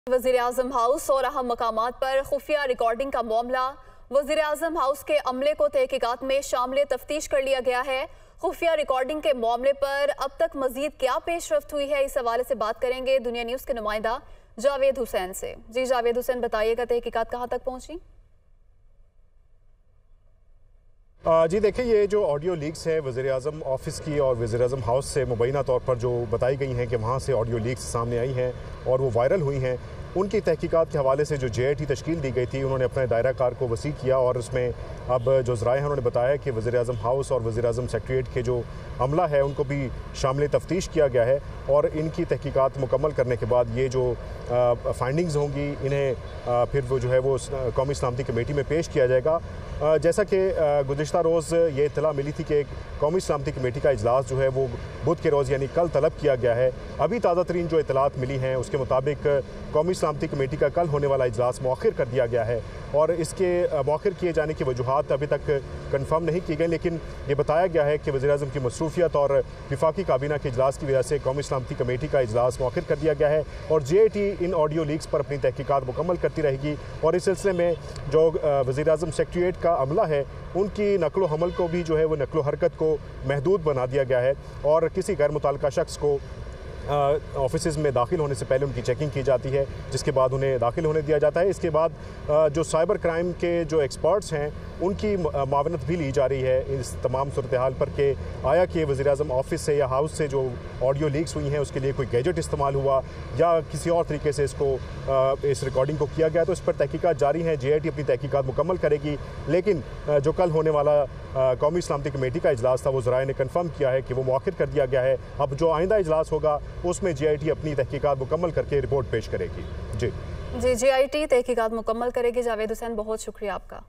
वज़ीर-ए-आज़म हाउस और अहम मकामात पर खुफिया रिकॉर्डिंग का मामला। वज़ीर-ए-आज़म हाउस के अमले को तहकीकात में शामिल तफ्तीश कर लिया गया है। खुफिया रिकॉर्डिंग के मामले पर अब तक मजीद क्या पेशरफ्त हुई है, इस हवाले से बात करेंगे दुनिया न्यूज़ के नुमाइंदा जावेद हुसैन से। जी जावेद हुसैन, बताइएगा तहकीकात कहाँ तक पहुँची? जी देखिए, ये जो ऑडियो लीक्स है वज़ीर-ए-आज़म ऑफिस की और वज़ीर-ए-आज़म हाउस से मुबैना तौर पर जो बताई गई हैं कि वहाँ से ऑडियो लीक्स सामने आई हैं और वो वायरल हुई हैं, उनकी तहकीकात के हवाले से जो JIT तश्कील दी गई थी, उन्होंने अपना दायरा कार को वसी किया और उसमें अब जो ज़राए हैं उन्होंने बताया कि वज़ीर-ए-आज़म हाउस और वज़ीर-ए-आज़म सेक्रेटरीट के जो अमला है उनको भी शामिल तफ्तीश किया गया है और इनकी तहकीकात मुकम्मल करने के बाद ये जो फाइंडिंग्स होंगी इन्हें फिर वो जो है वो कौमी सलामती कमेटी में पेश किया जाएगा। जैसा कि गुज़िश्ता रोज़ ये इत्तला मिली थी कि कौमी सलामती कमेटी का इजलास जो है वो बुध के रोज़ यानी कल तलब किया गया है। अभी ताज़ा तरीन जो इत्तलात मिली हैं उसके मुताबिक कौमी सलामती कमेटी का कल होने वाला इजलास मौखिर कर दिया गया है और इसके मौखिर किए जाने की वजूहात अभी तक कन्फर्म नहीं की गई, लेकिन ये बताया गया है कि वज़ीर-ए-आज़म की मसरूफियत और विफाकी काबीना के इजलास की वजह से कौमी सलामती कमेटी का इजलास मौखिर कर दिया गया है और JIT इन ऑडियो लीक्स पर अपनी तहकीकात मुकम्मल करती रहेगी और इस सिलसिले में जो वज़ीर-ए-आज़म सेक्रेटरीट का अमला है उनकी नकलो हमल को भी जो है वो नकलो हरकत को महदूद बना दिया गया है और किसी गैर मुतल्लिका शख्स को ऑफिस में दाखिल होने से पहले उनकी चेकिंग की जाती है, जिसके बाद उन्हें दाखिल होने दिया जाता है। इसके बाद जो साइबर क्राइम के जो एक्सपर्ट्स हैं उनकी मावनत भी ली जा रही है इस तमाम सूरत हाल पर कि आया कि वज़ीर-ए-आज़म ऑफिस से या हाउस से जो ऑडियो लीक्स हुई हैं उसके लिए कोई गैजेट इस्तेमाल हुआ या किसी और तरीके से इस रिकॉर्डिंग को किया गया। तो इस पर तहकीकात जारी हैं, JIT अपनी तहकीकात मुकम्मल करेगी, लेकिन जो कल होने वाला कौमी सलामती कमेटी का इजलास था वो ज़राए ने कन्फर्म किया है कि वो मौखिर कर दिया गया है। अब जो आइंदा इजलास होगा उसमें JIT अपनी तहकीकात मुकम्मल करके रिपोर्ट पेश करेगी। जी JIT तहकीकात मुकम्मल करेगी। जावेद हुसैन, बहुत शुक्रिया आपका।